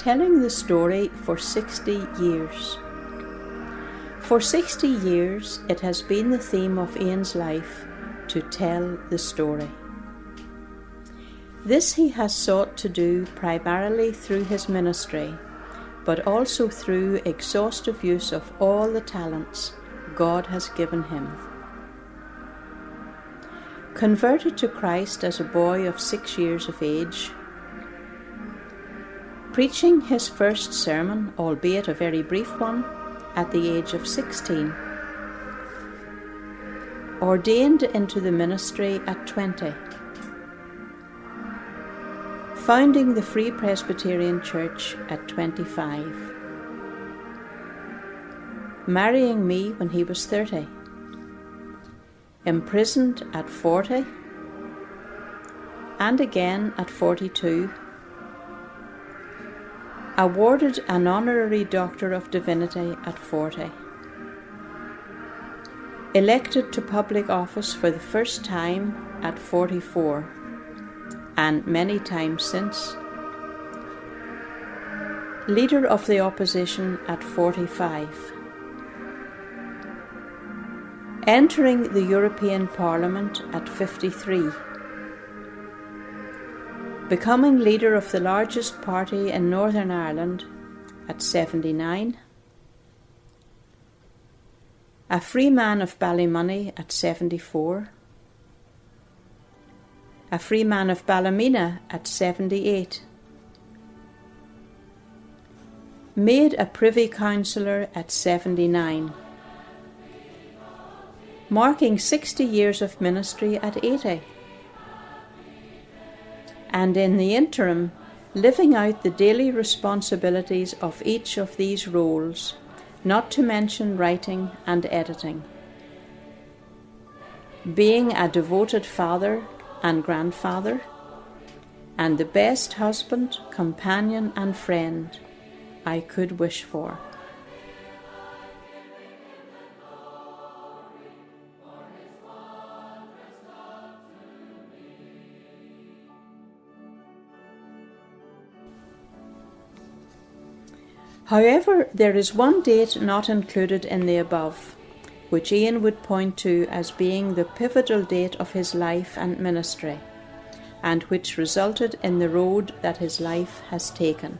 telling the story for 60 years. For 60 years it has been the theme of Ian's life to tell the story. This he has sought to do primarily through his ministry, but also through exhaustive use of all the talents God has given him. Converted to Christ as a boy of 6 years of age, preaching his first sermon, albeit a very brief one, at the age of 16, ordained into the ministry at 20, founding the Free Presbyterian Church at 25, marrying me when he was 30, imprisoned at 40, and again at 42, awarded an honorary Doctor of Divinity at 40, elected to public office for the first time at 44, and many times since, leader of the opposition at 45, entering the European Parliament at 53, becoming leader of the largest party in Northern Ireland at 79, a free man of Ballymoney at 74, a free man of Ballymena at 78, made a Privy Councillor at 79, marking 60 years of ministry at 80, and in the interim living out the daily responsibilities of each of these roles, not to mention writing and editing, being a devoted father and grandfather, and the best husband, companion and friend I could wish for. However, there is one date not included in the above, which Ian would point to as being the pivotal date of his life and ministry, and which resulted in the road that his life has taken.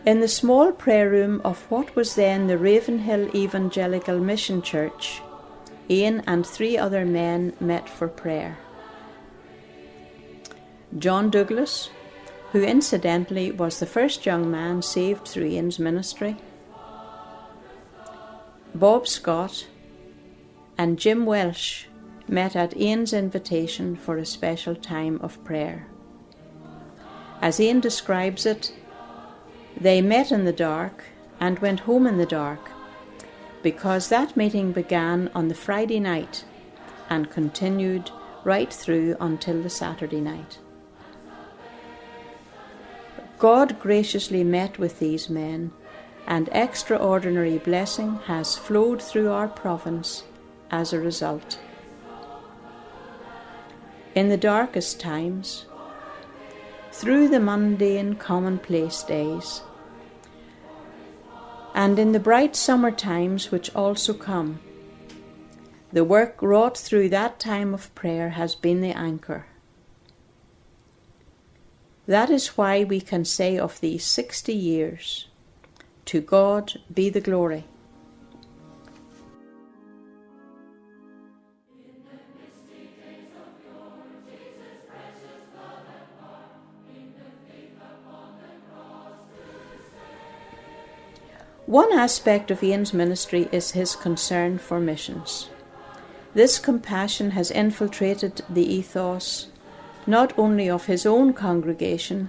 In the small prayer room of what was then the Ravenhill Evangelical Mission Church, Ian and 3 other men met for prayer. John Douglas, who incidentally was the first young man saved through Ian's ministry, Bob Scott, and Jim Welsh met at Ian's invitation for a special time of prayer. As Ian describes it, they met in the dark and went home in the dark, because that meeting began on the Friday night and continued right through until the Saturday night. God graciously met with these men, and extraordinary blessing has flowed through our province as a result. In the darkest times, through the mundane commonplace days, and in the bright summer times which also come, the work wrought through that time of prayer has been the anchor. That is why we can say of these 60 years, to God be the glory. One aspect of Ian's ministry is his concern for missions. This compassion has infiltrated the ethos not only of his own congregation,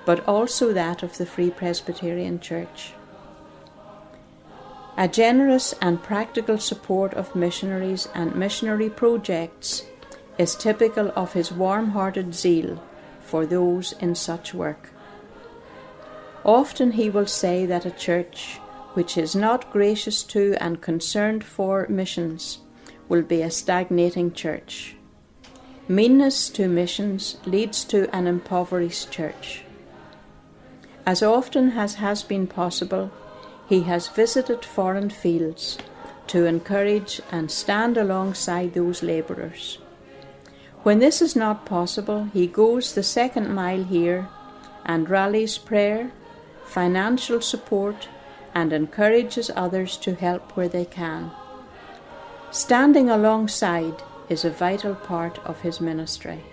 but also that of the Free Presbyterian Church. A generous and practical support of missionaries and missionary projects is typical of his warm-hearted zeal for those in such work. Often he will say that a church which is not gracious to and concerned for missions will be a stagnating church. Meanness to missions leads to an impoverished church. As often as has been possible, he has visited foreign fields to encourage and stand alongside those labourers. When this is not possible, he goes the second mile here and rallies prayer, financial support, and encourages others to help where they can. Standing alongside is a vital part of his ministry.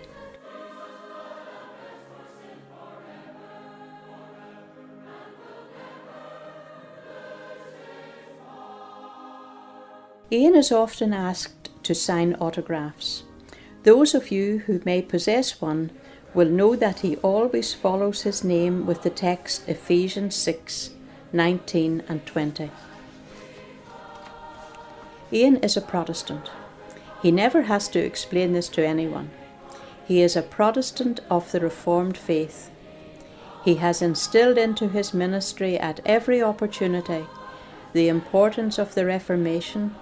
Ian is often asked to sign autographs. Those of you who may possess one will know that he always follows his name with the text Ephesians 6:19 and 20. Ian is a Protestant. He never has to explain this to anyone. He is a Protestant of the Reformed faith. He has instilled into his ministry at every opportunity the importance of the Reformation,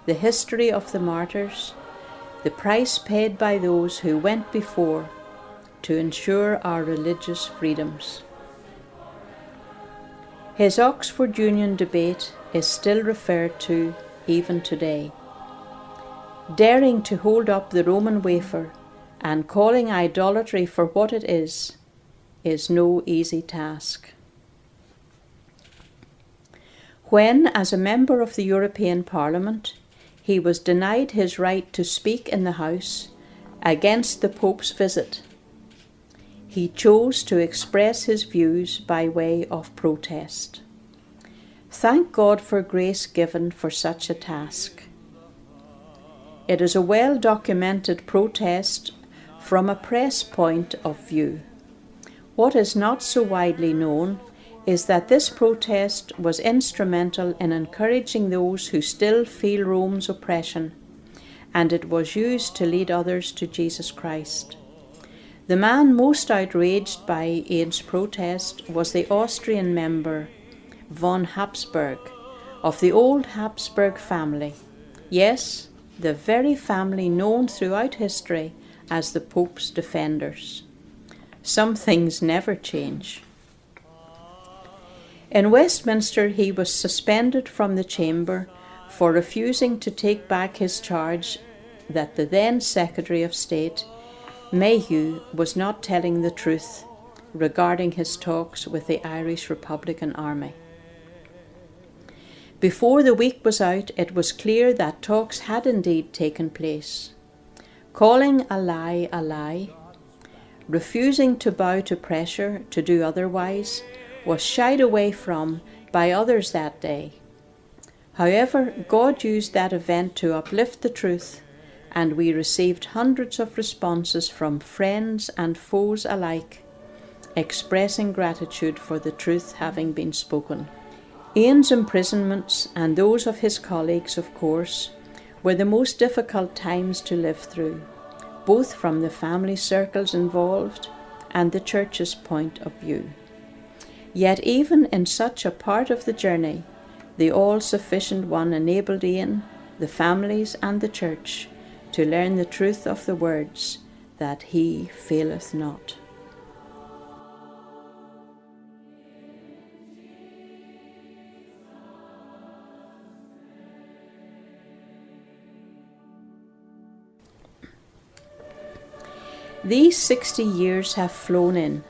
the history of the martyrs, the price paid by those who went before to ensure our religious freedoms. His Oxford Union debate is still referred to even today. Daring to hold up the Roman wafer and calling idolatry for what it is no easy task. When, as a member of the European Parliament, he was denied his right to speak in the House against the Pope's visit, he chose to express his views by way of protest. Thank God for grace given for such a task. It is a well-documented protest from a press point of view. What is not so widely known is that this protest was instrumental in encouraging those who still feel Rome's oppression, and it was used to lead others to Jesus Christ. The man most outraged by Ian's protest was the Austrian member von Habsburg of the old Habsburg family. Yes, the very family known throughout history as the Pope's defenders. Some things never change. In Westminster, he was suspended from the chamber for refusing to take back his charge that the then Secretary of State, Mayhew, was not telling the truth regarding his talks with the Irish Republican Army. Before the week was out, it was clear that talks had indeed taken place. Calling a lie, refusing to bow to pressure to do otherwise, was shied away from by others that day. However, God used that event to uplift the truth, and we received hundreds of responses from friends and foes alike, expressing gratitude for the truth having been spoken. Ian's imprisonments, and those of his colleagues, of course, were the most difficult times to live through, both from the family circles involved and the Church's point of view. Yet even in such a part of the journey, the all-sufficient One enabled Ian, the families and the Church to learn the truth of the words that he faileth not. These 60 years have flown in.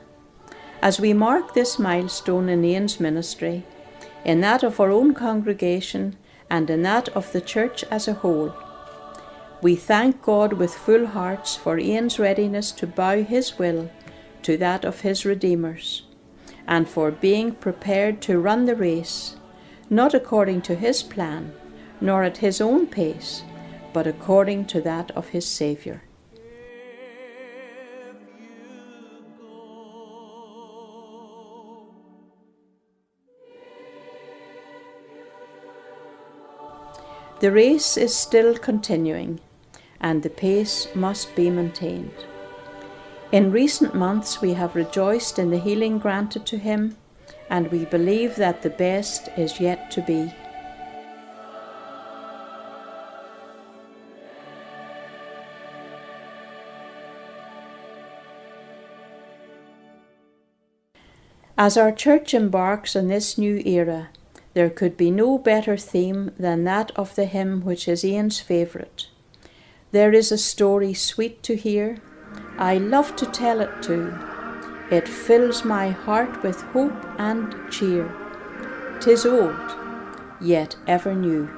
As we mark this milestone in Ian's ministry, in that of our own congregation and in that of the Church as a whole, we thank God with full hearts for Ian's readiness to bow his will to that of his Redeemer's, and for being prepared to run the race, not according to his plan, nor at his own pace, but according to that of his Saviour. The race is still continuing, and the pace must be maintained. In recent months we have rejoiced in the healing granted to him, and we believe that the best is yet to be. As our church embarks on this new era, there could be no better theme than that of the hymn which is Ian's favourite. There is a story sweet to hear, I love to tell it too. It fills my heart with hope and cheer. 'Tis old, yet ever new.